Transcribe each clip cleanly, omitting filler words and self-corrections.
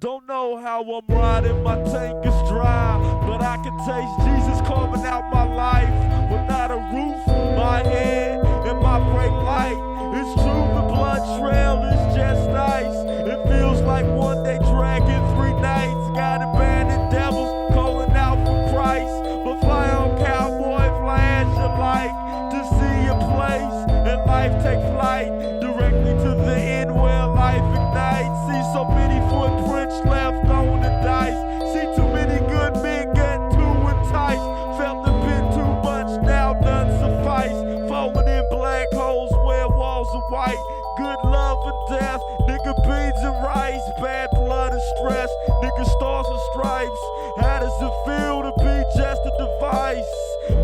Don't know how I'm riding, my tank is dry, but I can taste Jesus carving out my life. Without a roof, my head and my brake light. It's true, the blood trail is just ice. It feels like one day dragging 3 nights. Got abandoned devils calling out for Christ. But fly on cowboy, flash your light to see a place and life take flight directly to the end where life ignites. See so many footprints left on the dice. See too many good men get too enticed. Felt the bit too much, now none suffice. Falling in black holes where walls are white. Good love and death, nigga beans and rice. Bad blood and stress, nigga stars and stripes. How does it feel to be just a device?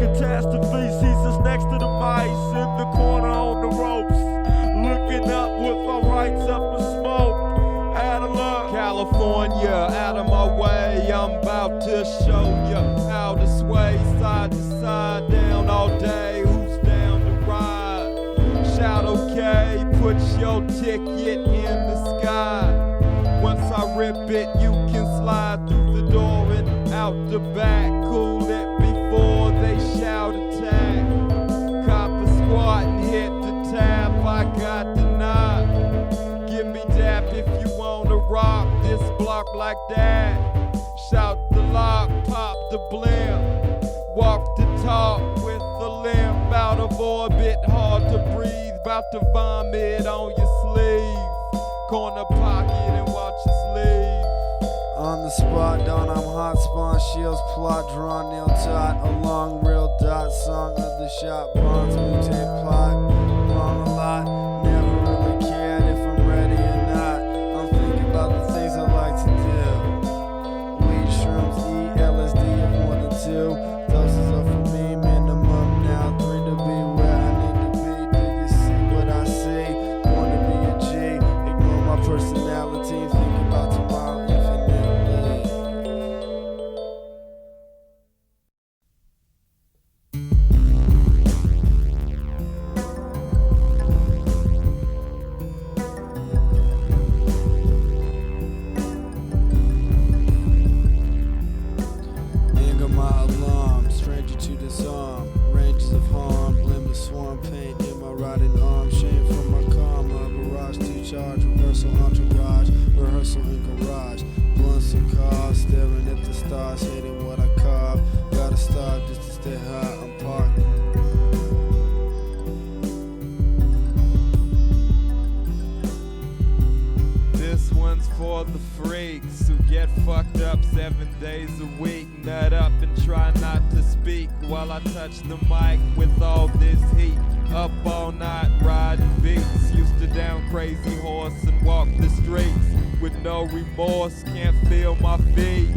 Catastrophe sees us next to the mice. In the corner on the ropes, looking up with our rights up in smoke. Out of luck, California, out of my way. I'm about to show ya how to sway side to side, down all day. Who's down to ride? Shout okay, put your ticket in the sky. Once I rip it, you can slide through the door and out the back. Cool it before they shout attack. Copper squat and hit the tap. I got the knob. Give me dap if you wanna rock this block like that. Shout the lock, pop the blimp. Walk the talk with the limp. Out of orbit, hard to breathe. About to vomit on your sleeve. Corner pocket and watch us leave. On the spot, down I'm hot spawn, shields plot, drawn nail tot, a long real dot, song of the shot, bonds, mutate plot, long a lot, never really cared if I'm ready or not, I'm thinking about the things I like to do, weed, shrooms, eat, LSD if more than 2, doses are for me, minimum now, 3 to be where I need to be, do you see what I see, wanna be a G, ignore my personality, think about tomorrow, my alarm, stranger to disarm, ranges of harm, blame the swarm, pain in my riding arm, shame from my karma, barrage to charge, reversal entourage, rehearsal in garage, blunts and cars, staring at the stars, hating what I carve, gotta stop just to stay high, I'm parked. This one's for the freaks who get fucked up 7 days a week. Nut up and try not to speak while I touch the mic with all this heat. Up all night riding beats. Used to down crazy horse and walk the streets with no remorse. Can't feel my feet.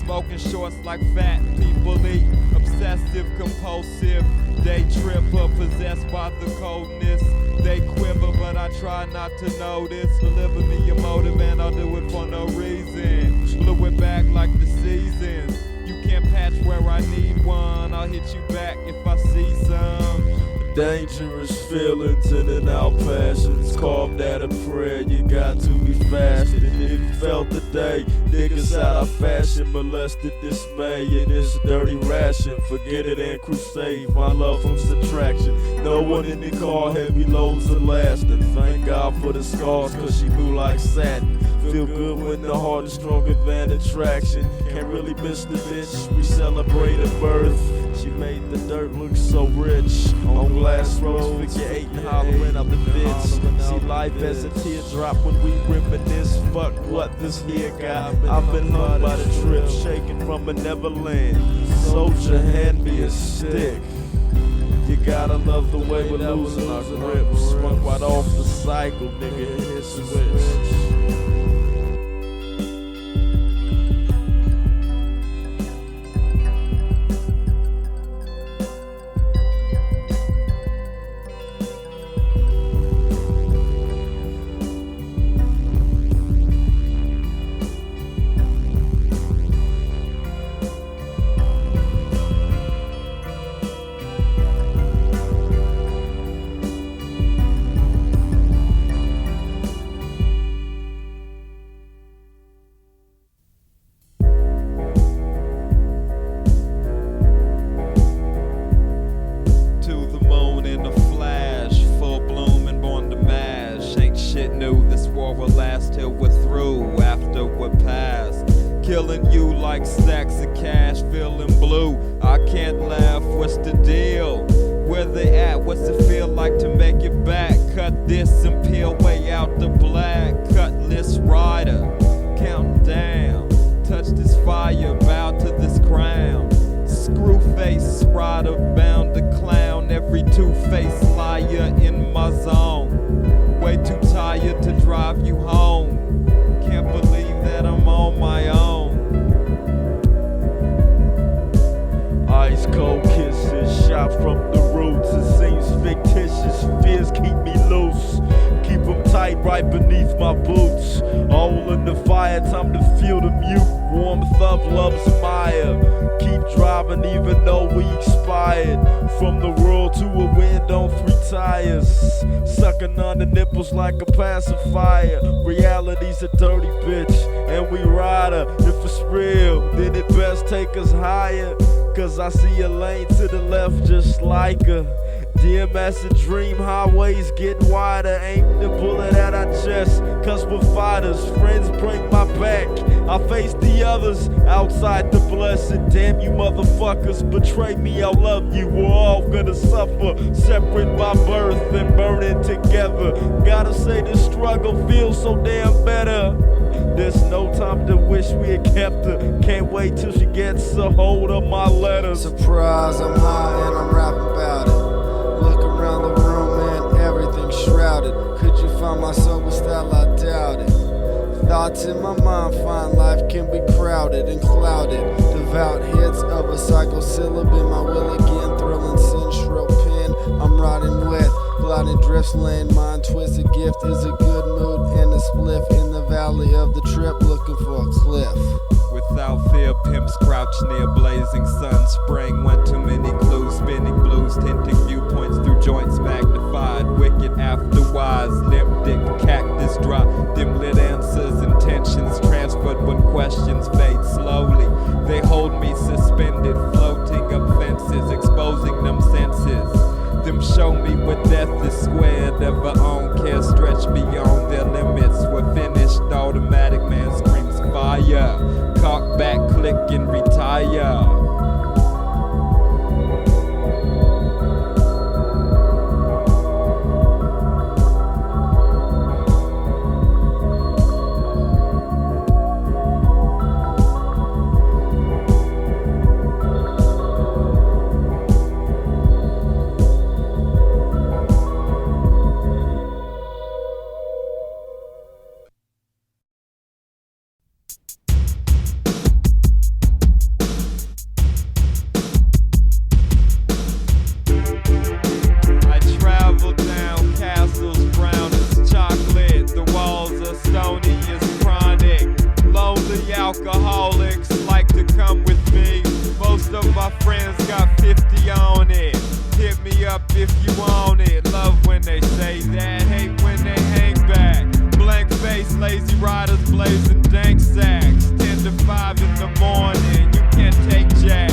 Smoking shorts like fat people eat. Obsessive, compulsive. Day tripper, possessed by the coldness. They quiver, but I try not to notice. Deliver me a motive and I'll do it for no reason. Blew it back like the seasons. You can't patch where I need one. I'll hit you back if I see some. dangerous feelings in and out passions. Carved out a prayer, you got to be fasted. And if you felt the day, niggas out of fashion, molested dismay in this dirty ration. Forget it and crusade, my love from subtraction. No one in the car, heavy loads are lasting. Thank God for the scars, cause she blew like satin. Feel good when the heart is stronger than attraction. Can't really miss the bitch, we celebrate her birth. She made the dirt look so rich. On glass roads, figure eight and hollering out the bitch. See life as a teardrop when we reminisce. Fuck what this here got. I've been hung by the trip, shaken from a neverland. Soldier, hand me a stick. You gotta love the way we're losing our grip. Swung right off the cycle, nigga, hit switch. killing you like stacks of cash, feeling blue. I can't laugh, what's the deal? Where they at? What's it feel like to make it back? Cut this and peel way out the black. Cutlass rider, counting down. Touch this fire, bow to this crown. Screw face rider, bound to clown. Every two-faced liar in my zone. Way too tired to drive you home. Can't believe that I'm on my own. Ice cold kisses, shot from the roots. It seems fictitious, fears keep me loose. Keep them tight right beneath my boots. All in the fire, time to feel the mute. Warmth of love's fire. Keep driving even though we expired. From the world to a wind on 3 tires. Sucking on the nipples like a pacifier. Reality's a dirty bitch, and we ride her. If it's real, then it best take us higher. Cause I see a lane to the left just like her. Dim as a dream, highways getting wider. Aim the bullet at our chest, cause we're fighters. Friends break my back, I face the others outside the blessed. Damn you motherfuckers, betray me, I'll love you. We're all gonna suffer, separate by birth and burning together. Gotta say this struggle feels so damn better. There's no time to wish we had kept her. Can't wait till she gets a hold of my letters. Surprise, I'm high and I'm rapping about it. Look around the room and everything's shrouded. Could you find my sober style? I doubt it. Thoughts in my mind find life can be crowded and clouded. Devout hits of a psychosyllab in my will again. Thrilling sensual pen I'm riding with. Gliding drifts, laying mind twist. A gift is a good mood and a spliff in the valley of the trip, looking for a cliff. Without fear, pimps crouch near blazing sun. Spraying one too many clues, spinning blues, tinting viewpoints through joints magnified. Wicked afterwise, limp dick, cactus dry. Dim lit answers, intentions transferred when questions fade slowly. They hold me suspended, floating up fences, exposing them senses. Them show me what death is squared. Ever own care stretch beyond their limits. We're finished, automatic man screams fire. Cock back, click and retire. Alcoholics like to come with me. Most of my friends got 50 on it. Hit me up if you want it. Love when they say that, hate when they hang back. Blank face, lazy riders blazing dank sacks. 10 to 5 in the morning, you can't take jack.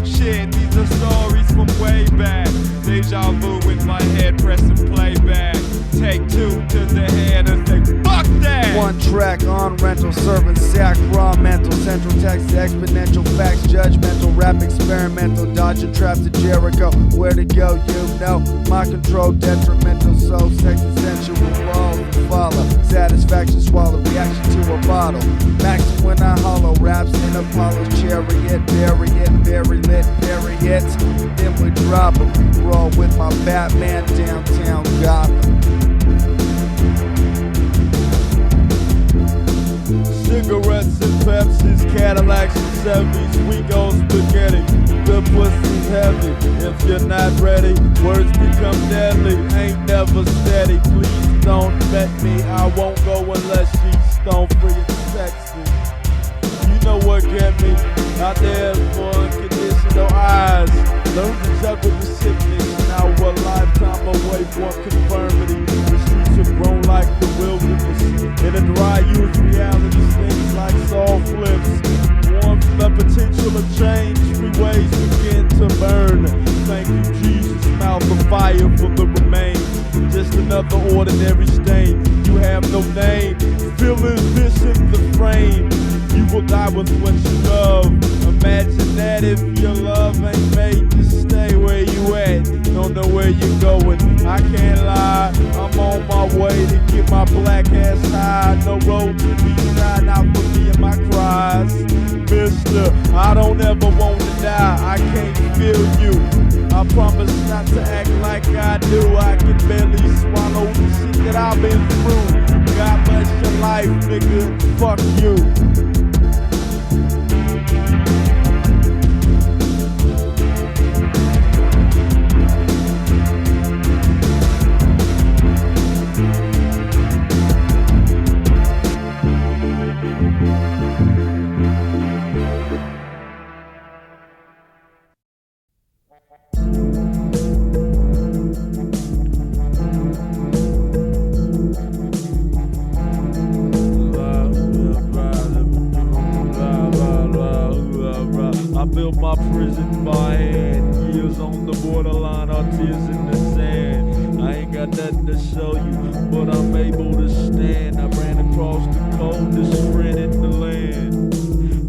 Shit, these are stories from way back. Deja vu with my head pressing playback. Take 2 to the head and say, fuck that! One track on rental, serving sack, raw mental, central text, exponential facts, judgmental, rap experimental, dodging traps to Jericho. Where to go, you know, my control detrimental, so sex essential, all to follow. Satisfaction swallow, reaction to a bottle. Max when I hollow, raps in Apollo's chariot, bury it, very lit, bury it. Then we drop 'em, roll with my Batman downtown Gotham. Cigarettes and Pepsis, Cadillacs and 70s, we go spaghetti. The pussy's heavy, if you're not ready, words become deadly, ain't never steady. Please don't bet me, I won't go unless she's stone free and sexy. You know what get me, out there for unconditional eyes. Learn to juggle the sickness, now a lifetime away from conformity. The streets have grown like the wilderness, in a dry youth reality stings like saw flips. Warmth the potential of change, freeways begin to burn. Thank you Jesus, mouth of fire for the remains. Just another ordinary stain, you have no name. Feeling this in the frame, you Well, that was what you love. Imagine that if your love ain't made you stay where you at. Don't know where you're going. I can't lie, I'm on my way to get my black ass high. No road to be side out for me and my cries. Mister, I don't ever want to die. I can't feel you. I promise not to act like I do. I can barely swallow the shit that I've been through. God bless your life, nigga. Fuck you. I built my prison by hand. Years on the borderline, or tears in the sand. I ain't got nothing to show you, but I'm able to stand. I ran across the coldest friend in the land.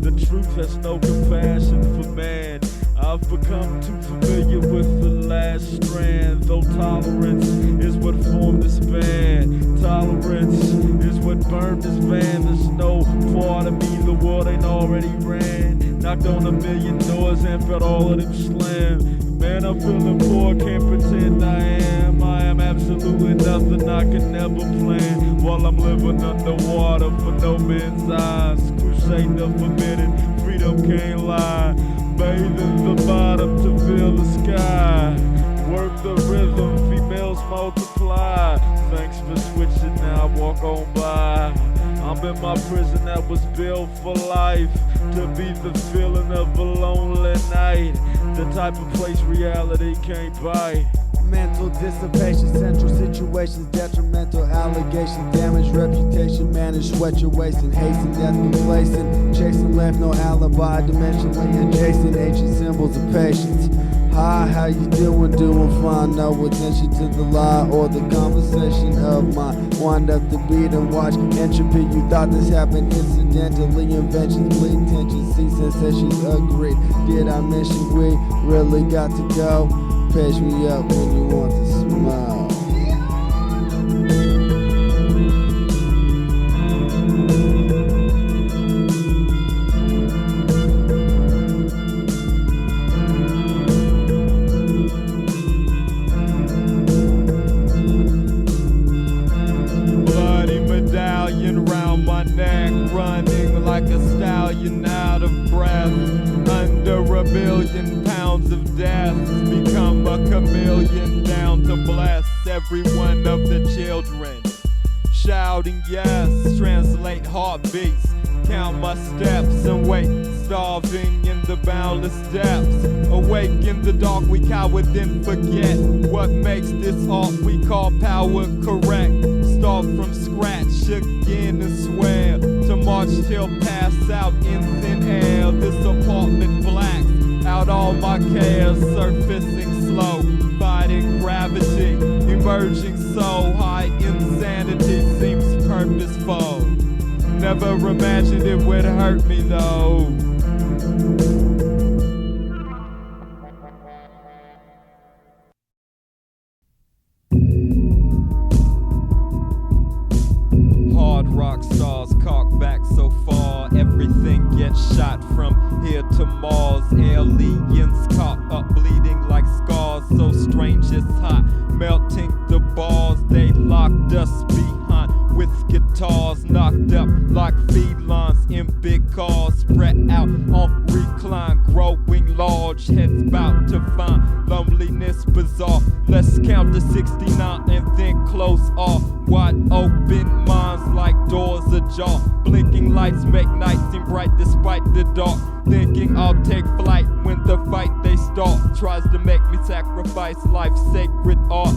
The truth has no compassion for man. I've become too familiar with the last strand. Though tolerance is what formed this band. Tolerance is what burned this van. There's no part of me the world ain't already ran. Knocked on a million doors and felt all of them slam. Man, I'm feeling poor, can't pretend I am. I am absolutely nothing I can never plan. While I'm living underwater for no men's eyes. Crusade the forbidden, freedom can't lie. Bathing the bottom to feel the sky. Work the rhythm, females multiply. Thanks for switching, now I walk on by. I'm in my prison that was built for life. To be the feeling of a lonely night. The type of place reality can't bite. Mental dissipation, central situations, detrimental allegations, damage reputation, manage, sweat your waist and hasten, death complacent, chasing left, no alibi, dimensionally adjacent, ancient symbols of patience. Hi, how you doing? Doing fine, no attention to the lie or the conversation of mine. Wind up the beat and watch entropy. You thought this happened incidentally. Inventions bleed tension. See sensations agreed. Did I mention we really got to go? Page me up when you want to smile. Round my neck, running like a stallion out of breath. Under a billion pounds of death, become a chameleon down to bless every one of the children. Shouting yes, translate heartbeats, count my steps and wait, starving in the boundless depths. Awake in the dark, we cower then forget what makes this art we call power correct. Start from scratch again and swear to march till pass out in thin air. This apartment blacks out all my cares, surfacing slow, fighting gravity, emerging so high. Insanity seems purposeful. Never imagined it would hurt me though. Hard rock stars cock back so far, everything gets shot from here to Mars. Aliens caught up bleeding like scars, so strange it's hot, melting the bars. They locked us behind with guitars, knocked up like felines in big cars, spread out on recline, growing large, heads bout to find loneliness bizarre. Let's count to 69 and then close off. Wide open minds like doors ajar, blinking lights make nights seem bright despite the dark. Thinking I'll take flight when the fight they start tries to make me sacrifice life's sacred art.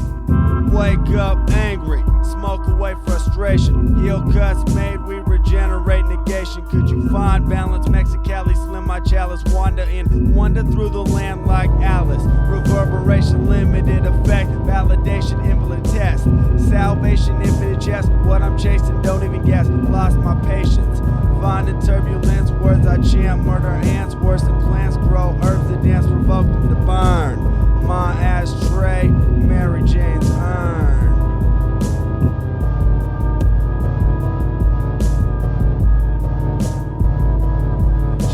Wake up angry, smoke away frustration. Heal cuts made, we regenerate negation. Could you find balance? Mexicali, slim my chalice. Wander in, wander through the land like Alice. Reverberation, limited effect. Validation, invalid test. Salvation, infinite jest. What I'm chasing, don't even guess. Lost my patience. Finding turbulence. words I chant, murder ants worse than plants grow. Earth to dance, provoke them to burn. My ashtray, Mary Jane's urn.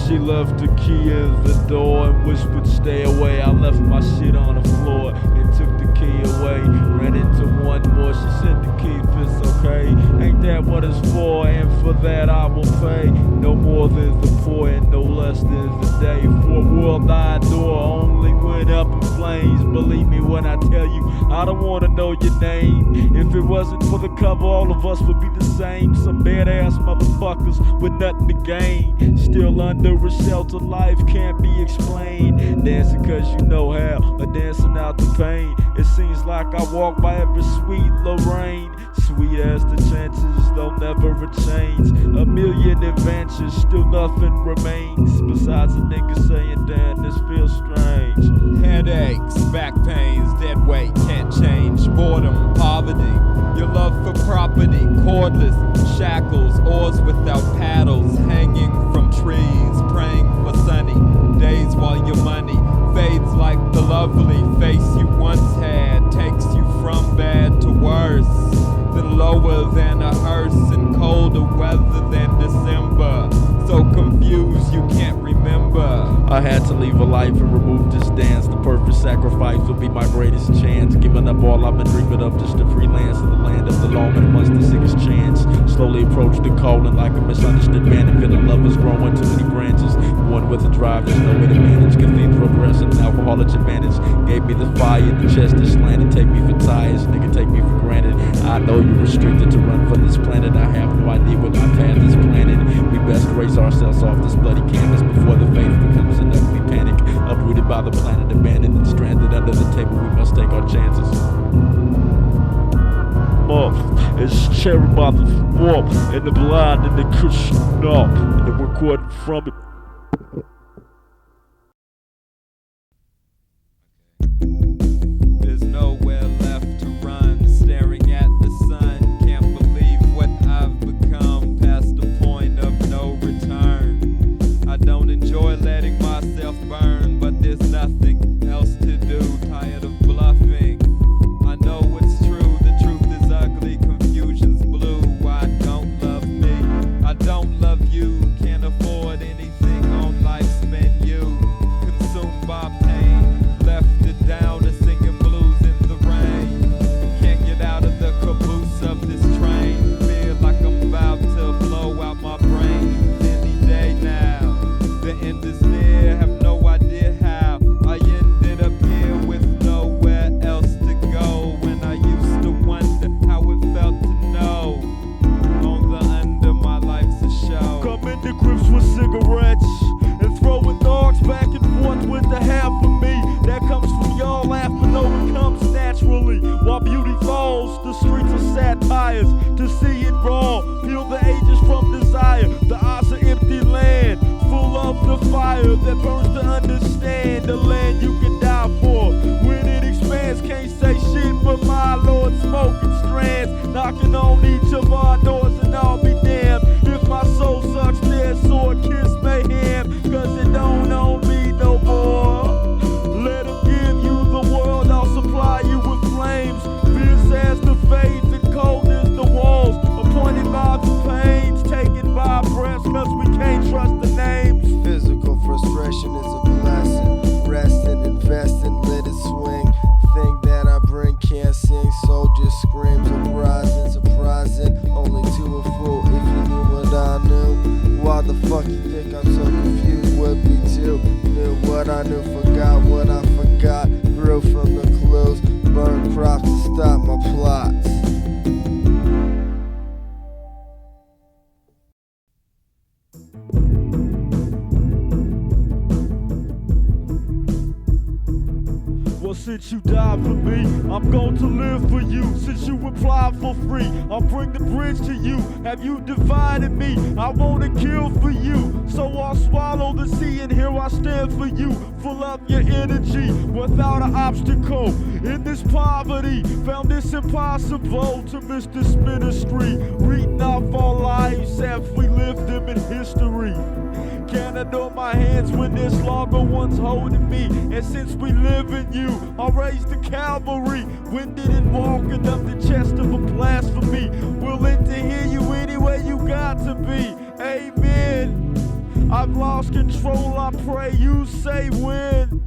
She left the key in the door and whispered, stay away. I left my shit on the floor and took the key away. Ran into one more, she said the key fits okay. Ain't that what it's for? And for that I will pay. No more than the poor and no less than the day. For a world-wide door only went up in flames. Believe me when I tell you, I don't wanna know your name. If it wasn't for the cover, all of us would be the same. Some badass motherfuckers with nothing to gain. Still under a shelter, life can't be explained. Dancing cause you know how, or dancing out the pain. It seems like I walk by every sweet Lorraine. Sweet as the chances, they'll never change. A million adventures, still nothing remains. Besides a nigga saying, damn, this feels strange. Headaches, back pains, dead weight, can't change. Boredom, poverty, your love for property. Cordless, shackles, oars without paddles. Hanging from trees, praying for sunny days while your money fades like the lovely face you once had. Takes you from bad to worse, then lower than a hearse, and colder weather than December. So confused you can't remember. I had to leave a life and remove this dance. The perfect sacrifice will be my greatest chance. Giving up all I've been dreaming of just to freelance in the land of the long and amongst the sickest chance. Slowly approach the calling like a misunderstood man. Feeling love is growing too many branches. One with a drive, there's no way to manage. Cathedral progressing, alcoholic advantage. Gave me the fire, the chest is slanted. Take me for tires, nigga, take me for granted. I know you're restricted to run for this planet. I have no idea what my path is planted. We best erase ourselves off this bloody canvas before the faith becomes an ugly panic. Uprooted by the planet, abandoned and stranded under the table. We must take our chances. It's cherry by the swamp, and the blind and the cushion up, and the recording from it. There's nowhere left to run, staring at the sun. Can't believe what I've become, past the point of no return. I don't enjoy letting myself burn, but there's nothing else to do. Tired of bluffing. I know it's true, the truth is ugly, confusion's blue. Why don't love me? I don't love you. Can't afford anything on life's menu. Consumed by pain, left it down to singing blues in the rain. Can't get out of the caboose of this train. Feel like I'm about to blow out my brain any day now. The end is near, have no idea how I ended up here with nowhere else to go. When I used to wonder how it felt to know on the under my life's a show. Come into grips with cigarettes and throwing dogs back and forth with the half of me that comes from y'all laughing, though it comes naturally. While beauty falls, the streets of satires to see it raw. Peel the ages from desire. The eyes are empty land, full of the fire that burns to understand. The land you can die for when it expands. Can't say shit, but my Lord smoking strands, knocking on each of our doors, and I'll be damned if my soul sucks their sword kiss mayhem, cause it don't own me no more. Let them give you the world, I'll supply you with flames. Fierce as the faith and cold as the walls, appointed by the pains, taken by breaths, cause we can't trust the names. Physical frustration is a blessing. Resting, investing, let it swing. Thing that I bring can't sing, soul just screams. Uprising, surprising, only to a fool. If you knew what I knew, why the fuck you think I'm so confused? Would be too. Knew what I knew, forgot what I forgot. Grew from the clues, burned crops to stop my plots. Well, since you died for me, I'm going to live for you. Since you applied for free, I'll bring the bridge to you. Have you divided me? I want to kill for you. So I'll swallow the sea, and here I stand for you. Full of your energy without an obstacle. In this poverty, found this impossible to miss this ministry. Reading off our lives as we live them in history. Can't adore my hands when there's longer ones holding me. And since we live in you, I'll raise the cavalry. Winded and walking up the chest of a blasphemy. Willing to hear you anywhere you got to be. Amen. I've lost control, I pray you say when.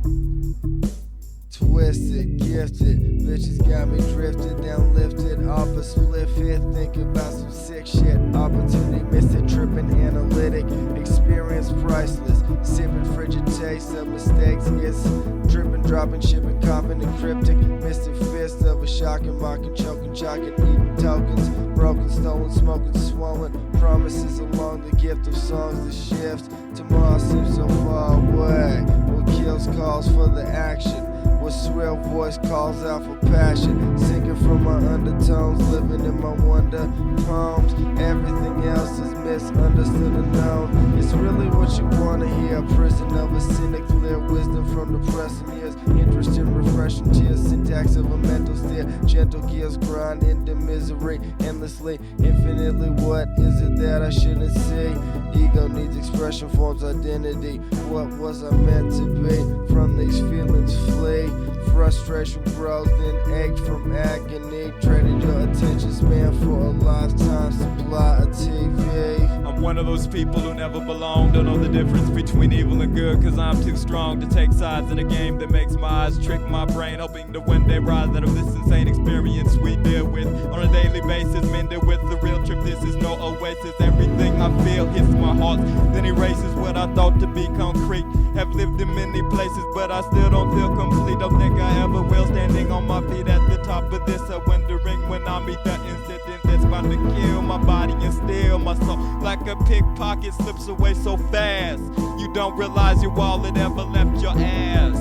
Twisted, gifted, bitches got me drifted, down lifted, off a split hit, thinking about some sick shit. Opportunity missed it, tripping analytic, experience priceless, sipping frigid taste of mistakes, yes, dripping, dropping, shipping, coughing, and cryptic, mystic fist of a shocking, mocking, choking, chalking, eating tokens, broken, stolen, smoking, swollen, promises along the gift of songs that shift. Tomorrow seems so far away. What kills calls for the action. What shrill voice calls out for passion. Singing from my undertones, living in my wonder poems. Everything else is misunderstood and known. It's really what you wanna hear. Prison of a cynic, clear wisdom from depressing years. Interest in refreshing tears, syntax of a mental steer. Gentle gears grind into misery endlessly, infinitely. What is it that I shouldn't see? Ego needs expression, forms identity. What was I meant to be? From these feelings flee. Frustration grows, then ache from agony. Traded your attention span for a lifetime supply of TV. I'm one of those people who never belong. Don't know the difference between evil and good, cause I'm too strong to take sides in a game that makes my eyes trick my brain, hoping to one day rise out of this insane experience we deal with on a daily basis. Mended with the real trip, this is no oasis. Everything I feel hits my heart, then erases what I thought to be concrete. Have lived in many places, but I still don't feel complete. Don't think I ever will. Standing on my feet at the top of this, I'm wondering when I meet the incident that's bound to kill my body and steal my soul. Like a pickpocket slips away so fast, you don't realize your wallet ever left your ass.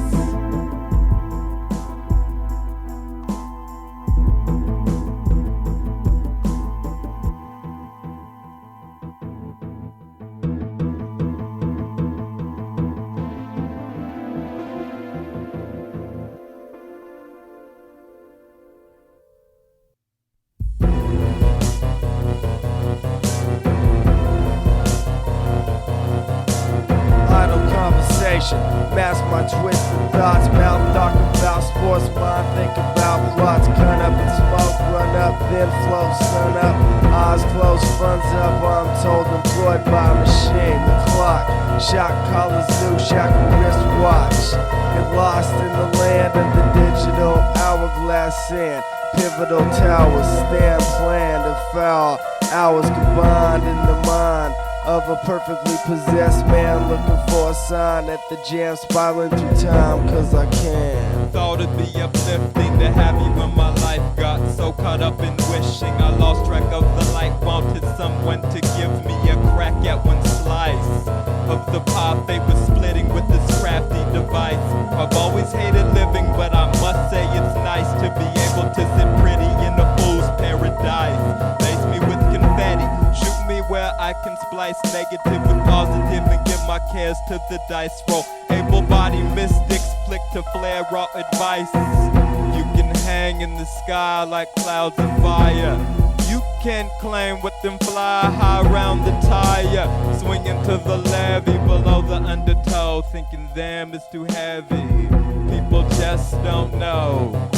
Mask my twisted thoughts, mouth talking about sports, mind think about plots, gun up and smoke, run up, then flow, sun up, eyes closed, funds up, I'm told employed by a machine, the clock, shot collars new, shackle wristwatch, get lost in the land of the digital hourglass sand, pivotal towers, stand planned and foul, hours combined in the mind of a perfectly possessed man looking for a sign at the jam, spiraling through time cause I can. Thought it'd be uplifting to have you in my life. Got so caught up in wishing I lost track of the light. Wanted someone to give me a crack at one slice of the pie they were splitting with this crafty device. I've always hated living, but I must say it's nice to be able to sit pretty in a fool's paradise. Lace me with confetti, shoot me where I can splice negative with positive and give my cares to the dice roll. Able-bodied mystics flick to flare raw advice. You can hang in the sky like clouds of fire. You can claim with them fly high round the tire. Swinging to the levee below the undertow, thinking damn it's too heavy. People just don't know.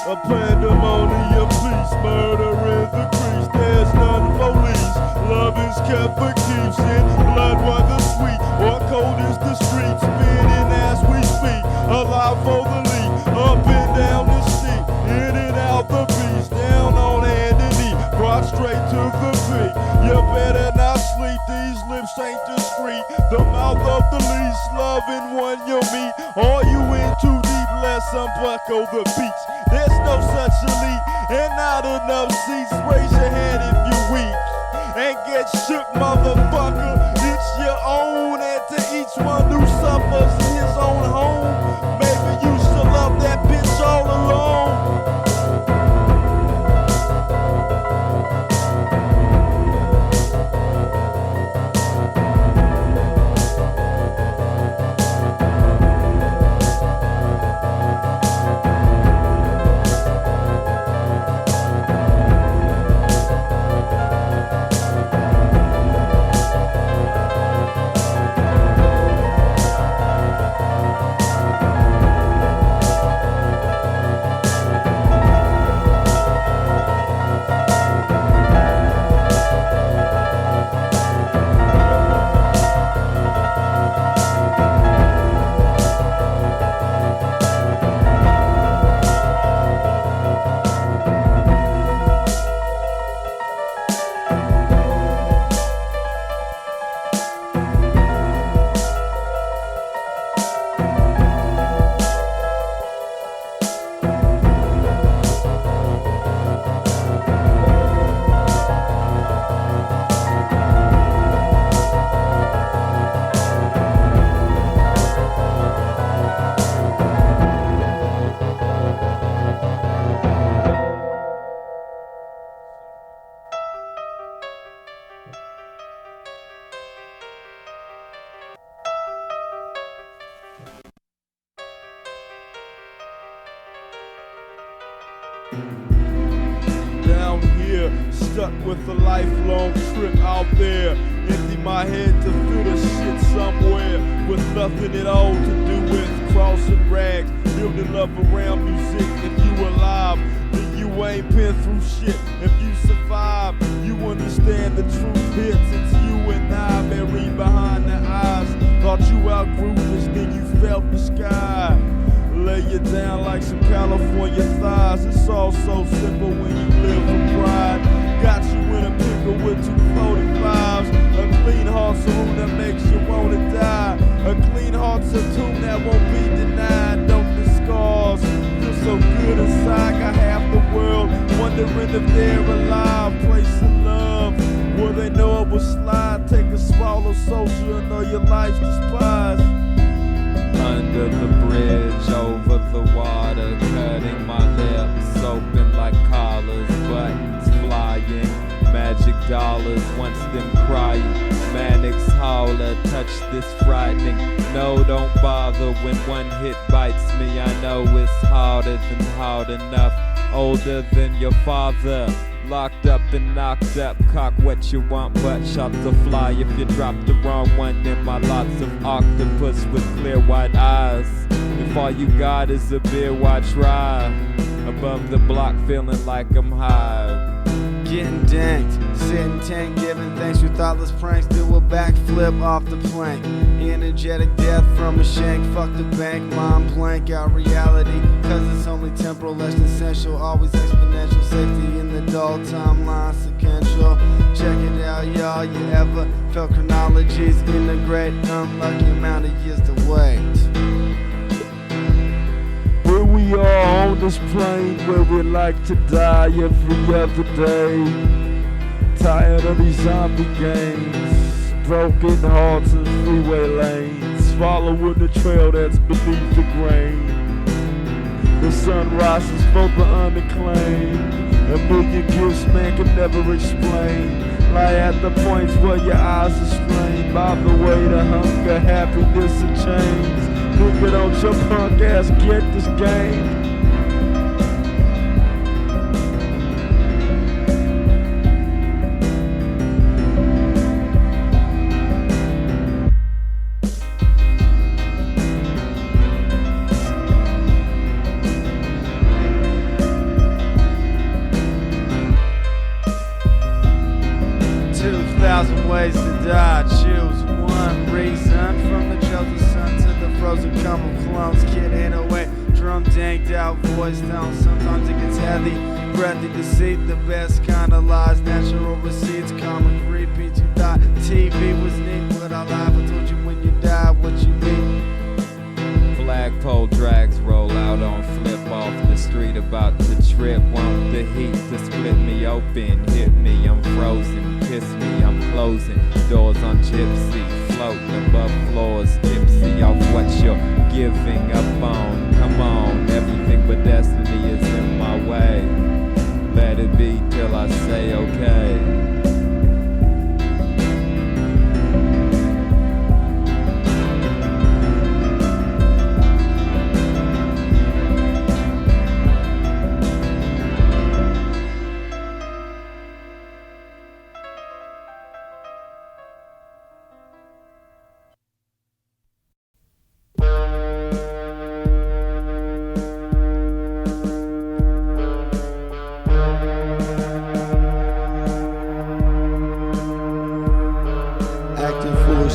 A pandemonium peace, murder in the crease. There's none police. Love is kept for keeps in blood, whether sweet or cold is the street. Spinning as we speak, alive for the lead. Up and down the street, in and out the beast. Down on hand and knee, brought straight to the beat. You better not sleep, these lips ain't discreet. The mouth of the least loving one you'll meet. Are you in too deep? Let's unbuckle the beats. There's no such elite and not enough seats. Raise your hand if you weak and get shook, motherfucker. It's your own, and to each one who suffers in his own home. Maybe you should love that bitch all alone. Down here, stuck with a lifelong trip out there. Empty my head to fill the shit somewhere with nothing at all to do with crossing rags, building love around music. If you alive, then you ain't been through shit. If you survive, you understand the truth hits. It's you and I buried behind the eyes. Thought you outgrew this, then you felt the sky lay you down like some California thighs. It's all so simple when you live for pride. Got you in a pickle with 245s. A clean heart's a room that makes you wanna die. A clean heart's a tomb that won't be denied. Don't the scars feel so good inside? Got half the world wondering if they're alive. Place of love where they know it will slide. Take a swallow, soldier, and know your life's despised. Under the bridge, over the water, cutting my lips open like collars, buttons flying, magic dollars, once them crying, Mannix holler, touch this frightening, no don't bother when one hit bites me, I know it's harder than hard enough, older than your father. Locked up and knocked up, cock what you want, but shots will fly if you drop the wrong one. In my lots of octopus with clear white eyes. If all you got is a beer, why try? Above the block, feeling like I'm high. Getting danked, sitting tank, giving thanks for thoughtless pranks. Do a backflip off the plank. Energetic death from a shank. Fuck the bank, mind blank out reality. Cause it's only temporal, less than essential. Always exponential, safety in the dull timeline, sequential. Check it out, y'all. You ever felt chronologies integrate? Unlucky amount of years to wait. Here we are on this plane where we like to die every other day. Tired of these zombie games, broken hearts and freeway lanes, following the trail that's beneath the grain. The sun rises for the unacclaimed, a million gifts man can never explain. Lie at the points where your eyes are strained by the weight of hunger, happiness and change. Nigga, don't your punk ass get this game? 2,000 ways to die, choose one reason. From the chosen sun to the frozen come of clones. Kid 808, drum danked out, voice down. Sometimes it gets heavy, breathy deceit. The best kind of lies, natural receipts. Comic repeats, you thought TV was neat, but I lied. I told you when you die what you need. Flagpole drags roll out on flip off the street, about to trip. Want the heat to split me open, hit me, I'm frozen, kiss me, I'm closing doors on gypsy, floating above floors, tipsy off what you're giving up on. Come on, everything but destiny is in my way. Let it be till I say okay.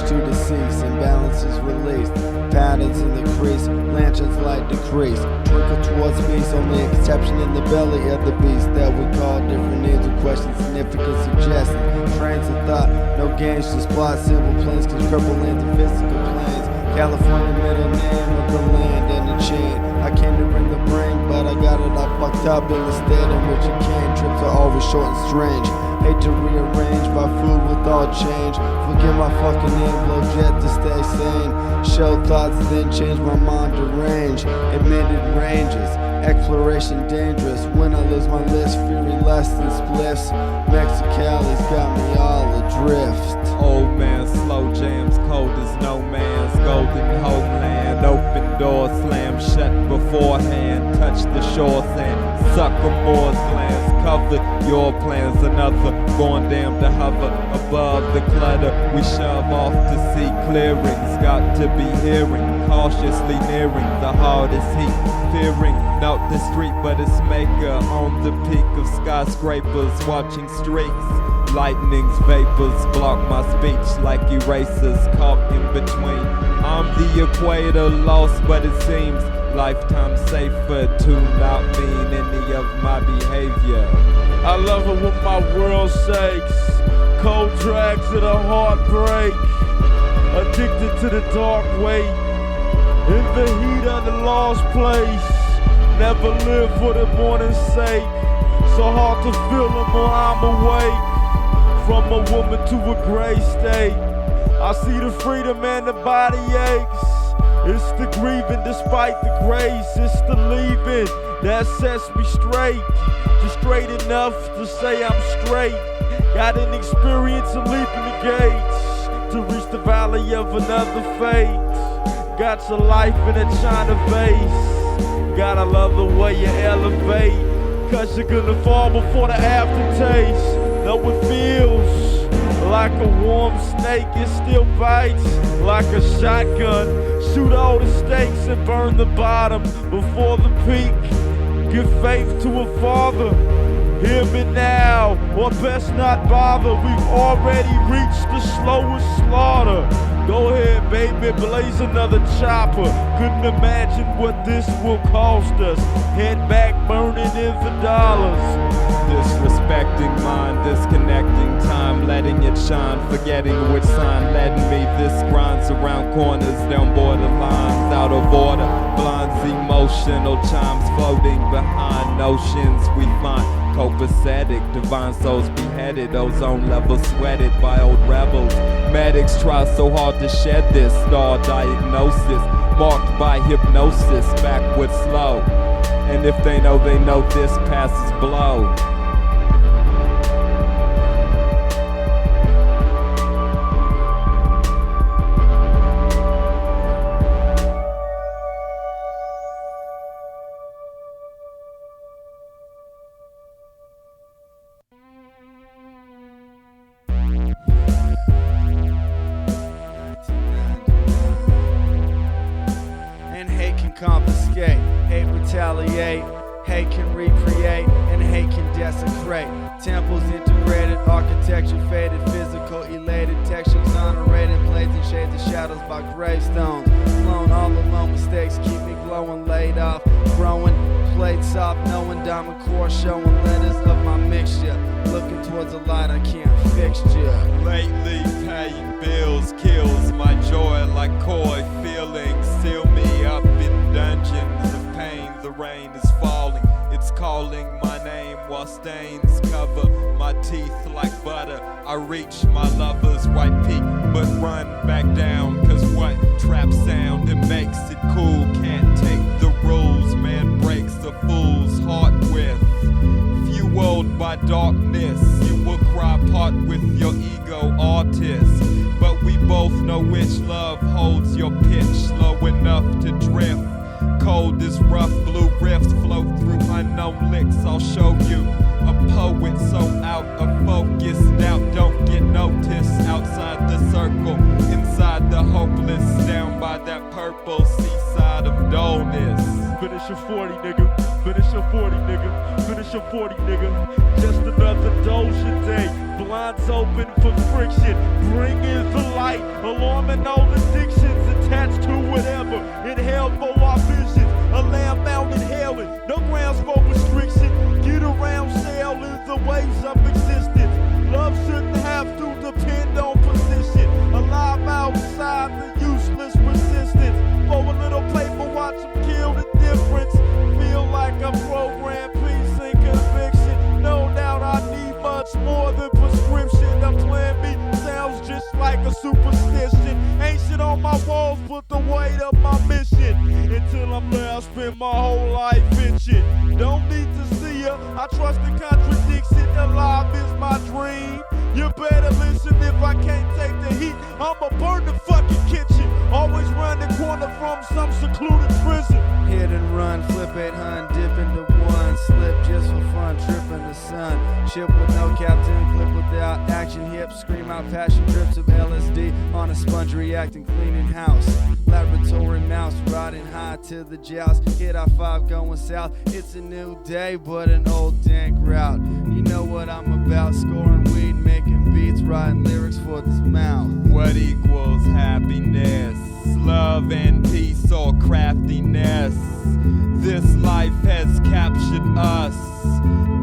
To decease, imbalances released, patterns in the crease, lanterns light decrease, trickle towards peace, only exception in the belly of the beast that we call different names with questions, significant suggestions, trains of thought, no games, just plot, simple planes can cripple lands and physical planes. California, middle name of the land and the chain. I came to bring the brain, but I got it all fucked up in the state in which it came. Trips are always short and strange. Hate to rearrange my food with all change. Forget my fucking name, blow jet to stay sane. Show thoughts, then change my mind to range. Admitted ranges, exploration dangerous. When I lose my list, fury less than spliffs. Mexicali's got me all adrift. Old man, slow jams, cold as no man's golden homeland. Open door, slam shut beforehand. touch the shore, saying Suckermore's glance covered your plans. Another going down to hover above the clutter. We shove off to see clearings. Got to be hearing, cautiously nearing the hardest heat. Fearing not the street but its maker on the peak of skyscrapers, watching streaks. Lightning's vapors block my speech like erasers caught in between. I'm the equator, lost, but it seems lifetime safer to not mean any of my behavior. I love it when my world shakes, cold drags of the heartbreak, addicted to the dark weight, in the heat of the lost place. Never live for the morning's sake, so hard to feel them while I'm awake. From a woman to a gray state, I see the freedom and the body aches. It's the grieving despite the grace. It's the leaving that sets me straight. Just straight enough to say I'm straight. Got an experience of leaping the gates to reach the valley of another fate. Got your life in a china vase. Gotta love the way you elevate, cause you're gonna fall before the aftertaste. Though it feels like a warm snake, it still bites like a shotgun. Shoot all the stakes and burn the bottom before the peak. Give faith to a father. Hear me now, or best not bother. We've already reached the slowest slaughter. Go ahead, baby, blaze another chopper. Couldn't imagine what this will cost us. Head back, burning in the dollars. Disrespecting mine, disconnecting time, letting it shine, forgetting which sign led me. This grinds around corners, down borderlines, out of order. Blinds emotional chimes floating behind notions we find copacetic. Divine souls beheaded, ozone levels sweated by old rebels. Medics try so hard to shed this star diagnosis, marked by hypnosis, backward slow. And if they know this passes blow. Confiscate, hate retaliate, hate can recreate, and hate can desecrate. Temples integrated, architecture faded, physical elated, texture exonerated, blazing shades of shadows by gravestones. Blown all alone, mistakes keep me glowing, laid off, growing, played soft, knowing diamond core, showing letters of my mixture. Looking towards a light I can't fixture. Lately, paying bills kills my joy like coy feelings. Seal me up in dungeons of pain. The rain is falling, it's calling my name while stains cover my teeth like butter. I reach my lover's white peak, but run back down. Cause what trap sound, it makes it cool. Can't take the rules, man breaks a fool's heart with. Fueled by darkness, you will cry part with your ego artist. But we both know which love holds your pitch slow enough to drift. Cold as rough blue rifts flow through unknown licks. I'll show you a poet so out of focus. Doubt don't get noticed outside the circle. Inside the hopeless, down by that purple seaside of dullness. Finish your 40, nigga. Finish your 40, nigga. Finish your 40, nigga. Just another Doja day. Blinds open for friction. Bring in the light. Alarming all addictions attached to whatever. Inhale for our visions. A lamb mountain hailing. No grounds for restriction. Get around sailing the waves of existence. Love shouldn't have to depend on position. Alive outside the useless resistance. For a little paper, watch them kill the difference. Feel like a program, peace and conviction. No doubt I need much more than prescription. The plan B sounds just like a superstition. Ain't shit on my walls, but the weight of my mission. Until I'm there, I spend my whole life itching. Don't need to see ya, I trust the contradiction. Alive is my dream. You better listen if I can't take the heat. I'ma burn the fucking kitchen. Always round the corner from some secluded prison. Hit and run, flip 800, dip into one, slip just for fun, trip in the sun. Ship with no captain, clip without action, hips, scream out passion, drips of LSD on a sponge, reacting, cleaning house. Laboratory mouse, riding high to the joust. Hit I-5 going south. It's a new day, but an old dank route. You know what I'm about, scoring weed, making beats, writing lyrics for this mouth. What equals happiness? Love and peace or craftiness? This life has captured us.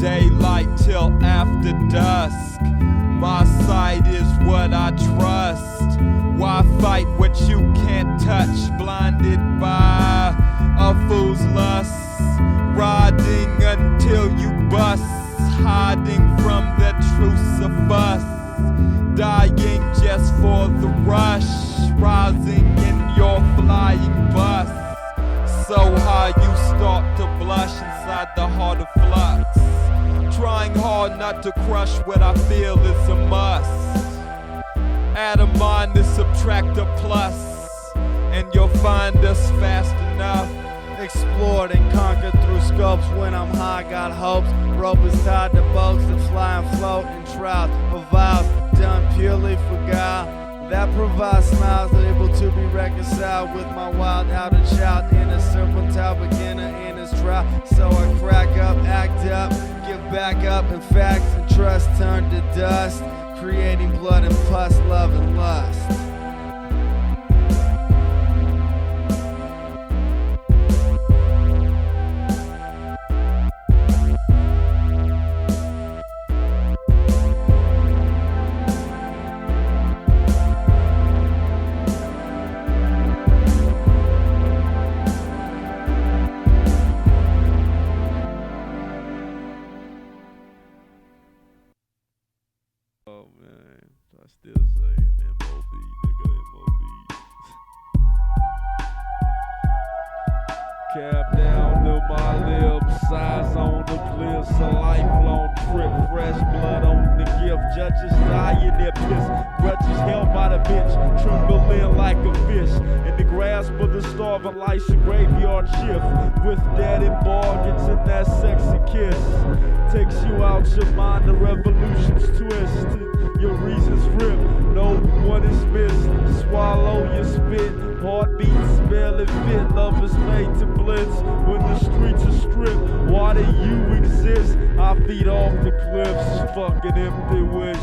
Daylight till after dusk. My sight is what I trust. Why fight what you can't touch? Blinded by a fool's lust. Riding until you bust. Hiding from the truths of us. Dying just for the rush. Rising in your flying bus. So high you start to blush inside the heart of flux. Trying hard not to crush what I feel is a must. Add a minus, subtract a plus, and you'll find us fast enough. Explored and conquered through scopes. When I'm high, got hopes. Rope is tied to boats that fly and float in trout. Or vows done purely for God. That provides smiles, able to be reconciled with my wild outer child. In a serpentine beginner in his trial. So I crack up, act up, give back up, and facts and trust turn to dust. Creating blood and pus, love and lust. Oh man, I still say M.O.B. nigga, M.O.B. Cap down to my lips, eyes on the cliffs, a lifelong trip, fresh blood on the gift. Judges die in their piss, grudges held by the bitch, trembling like a fish in the grasp of the starving lights, a graveyard shift with dead and bargains and that sexy kiss. Takes you out your mind, the revolution's twist. Your reasons rip, no one is missed. Swallow your spit, heartbeats barely fit. Love is made to blitz when the streets are stripped. Why do you exist? I feed off the cliffs, fucking empty wish.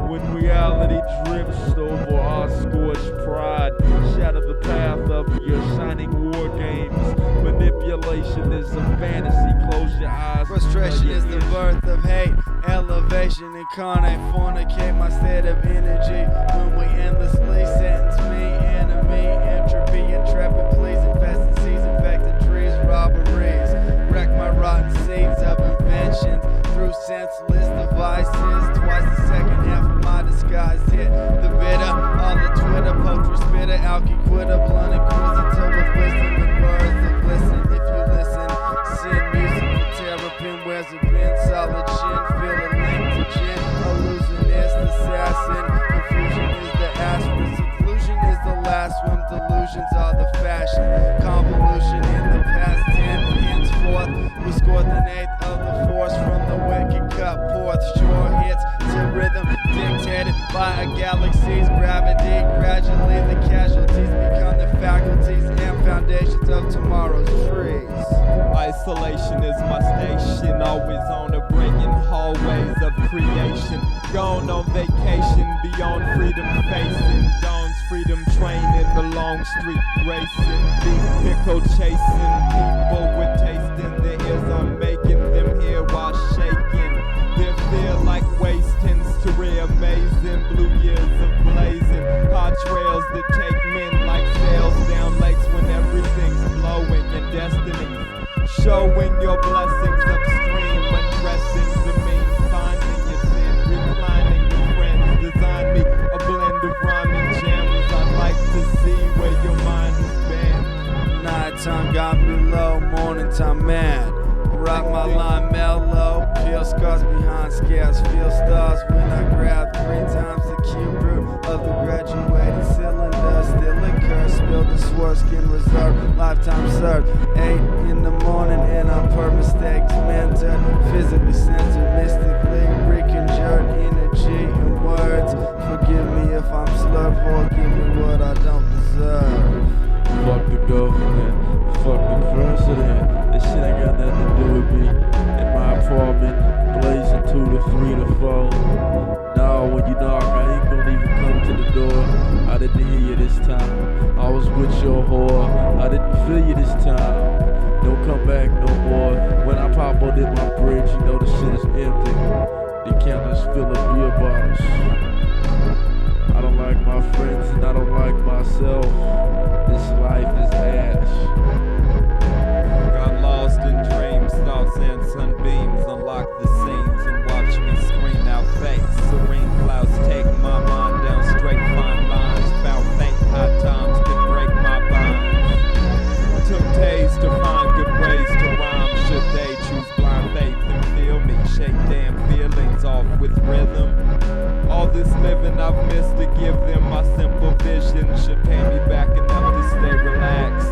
When reality drips over our scorched pride, shatter the path of your shining war games. Manipulation is a fantasy, close your eyes. Frustration is the birth of hate. Elevation incarnate, fornicate my state of energy. When we endlessly sentence me, enemy, entropy, intrepid, please invest in seeds, infected trees, robberies. Wreck my rotten seeds of inventions through senseless devices. Twice the second half of my disguise hit the bitter. All the Twitter, poetry spitter, alky quitter, blunt inquisitor with wisdom and words of listen. If you listen, send music for terrapin, where's it been? Solid chin, feel a link to gin. Illusionist, assassin, confusion is the aspirin, seclusion is the last swim, delusions are the fashion. Convolution in the past tense, henceforth, we scored the eighth of the force from the wicked cut forth. Short hits to rhythm, dictated by a galaxy's gravity. Gradually the casualties become the faculties and foundations of tomorrow's trees. Isolation is my station, always on the break in hallways of creation. Gone on vacation, beyond freedom facing. Dawn's freedom train in the long street racing. Vehicle chasing, people with taste in their ears. I'm making them hear while shaking. Their fear like waste tends to re-amazing. Blue years of blazing, hot trails that take men like sails down lakes when everything's blowing and destiny. Showing your blessings upstream, undressing the mean, finding your sin, reclining with friends. Design me a blend of rhyming gems. I'd like to see where your mind has been. Nighttime got me low, morning time mad. rock my line mellow. Peel scars behind scales, feel stars when I grab 3 times the cube root of the graduated cylinder. Still occurs, spill the sword, skin reserve, lifetime served. 8 in the morning and I'm per mistake mentored, physically censored, mystically reconjured energy and words. Forgive me if I'm slurred, forgive me what I don't deserve. Fuck the government, fuck the president. This shit ain't got nothing to do with me. In my apartment, blazing 2 to 3 to 4. No, when you knock, I ain't gonna even come to the door. I didn't hear you this time. I was with your whore. I didn't feel you this time. Don't come back no more. When I pop out in my bridge, you know the shit is empty. The counters fill of beer bottles. I don't like my friends and I don't like myself. This life is ash. Got lost in dreams, thoughts and sunbeams. Unlock the scenes and watch me scream out fakes. Serene clouds take my mind down straight fine lines. Found faint high times can break my binds. Took days to find good ways to rhyme. Should they choose blind faith and feel me? Shake damn feelings off with rhythm. All this living I've missed to give them my simple vision should pay me back enough to stay relaxed.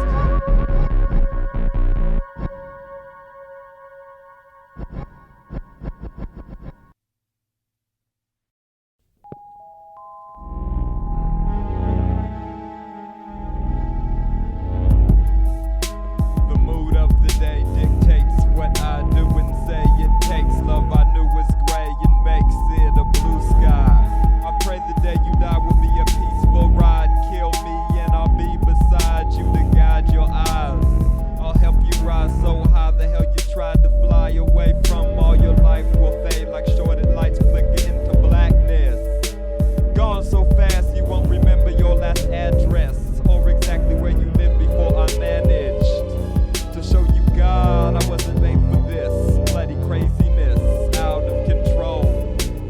The mood of the day dictates what I do and say. It takes love I knew was gray and makes it a blue sky. I pray the day you die will be a peaceful ride. Kill me and I'll be beside you to guide your eyes. I'll help you rise so high the hell you tried to fly away from. All your life will fade like shorted lights flicker into blackness. Gone so fast you won't remember your last address or exactly where you lived before I managed to show you God. I wasn't made for this bloody craziness, out of control.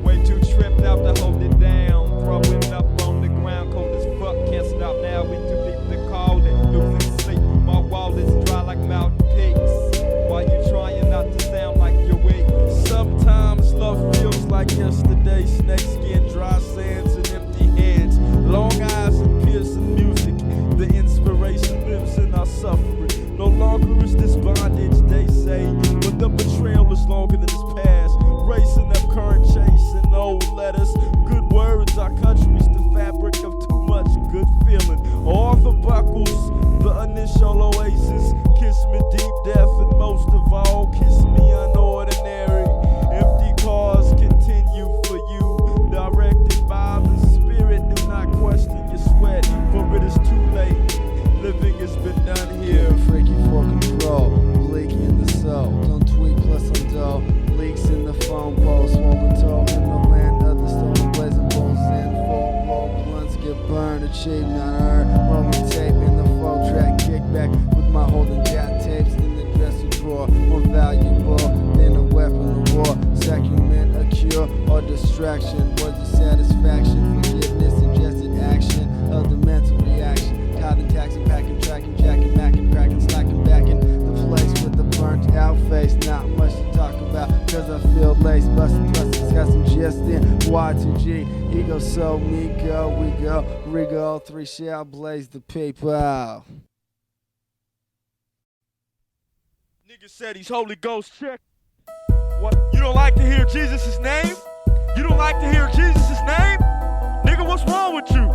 Way too tripped out to hold it down. Throwing up on the ground, cold as fuck. Can't stop now, we too deep to call it. Losing sleep, my wall is dry like mountain peaks. While you trying not to sound like you're weak. Sometimes love feels like yesterday. Snake skin, dry sands, and empty heads. Long eyes and piercing music. The inspiration lives in our suffering. No longer is this bondage, they say, but the betrayal is longer than this past. Racing up current, chasing old letters. Good words, our country's the fabric of too much good feeling. Arthur Buckles, the initial oasis. Kiss me deep, death, and most of all, kiss me unordinary. Empty cars continue for you, directed by the spirit. Do not question your sweat, for it is too late. Living has been done here. Freaky for control, bleak in the soul. Don't tweet plus I'm dull. Leaks in the phone bowl, swollen toe in the land of the stolen blazing bulls and full roll blunts get burned. Achieved not earned. Rolling tape in the 4-track kickback with my holding cat tapes in the dresser drawer. More valuable than a weapon of war. Sacrament, a cure or distraction. Was it satisfaction? Forgiveness, ingested action of the mental reaction. Caught in taxi, packing, tracking, jacking, macking, cracking, slacking, backing the place with the burnt out face. Not much to talk about, cause I feel laced, busting, thrusting, discussing, just in Y2G. Ego, so me go, we go, Rigo, 3 shall blaze the people. Nigga said he's Holy Ghost check. What? You don't like to hear Jesus' name? You don't like to hear Jesus' name? Nigga, what's wrong with you?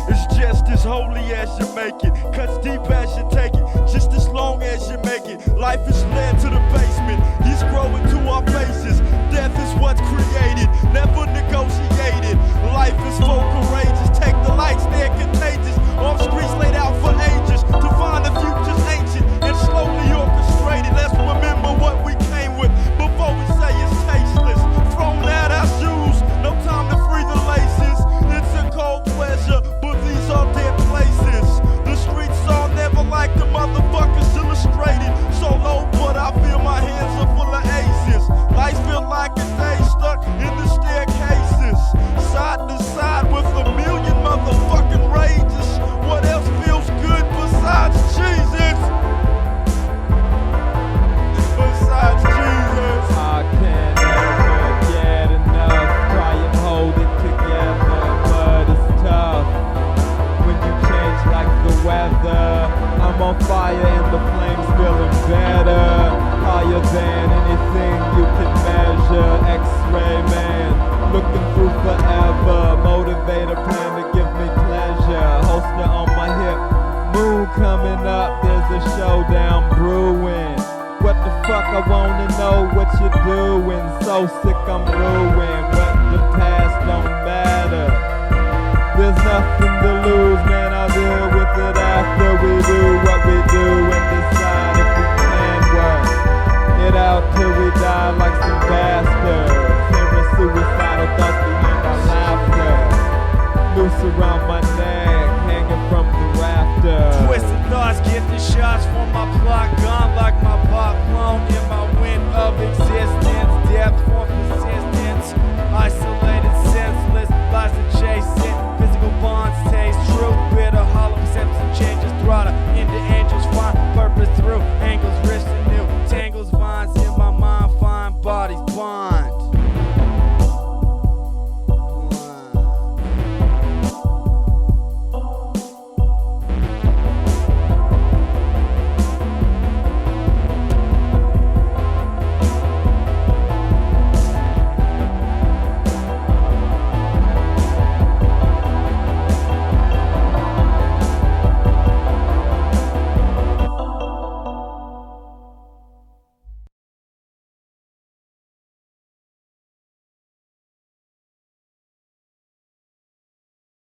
It's just as holy as you make it, cuts deep as you take it, just as long as you make it. Life is led to the basement, he's growing to our faces. Death is what's created, never negotiated. Life is so courageous, take the lights, they're contagious. Off streets laid out for ages, to find the future's ancient and slowly orchestrated. Let's remember what we came with before we say it's tasteless. Thrown out our shoes, no time to free the laces. It's a cold pleasure, but these are dead places. The streets are never like the motherfuckers illustrated. So low, but I feel I'm ruined, but the past don't matter. There's nothing to lose, man, I'll deal with it after we do what we do and decide if we can work it out till we die like some bastards.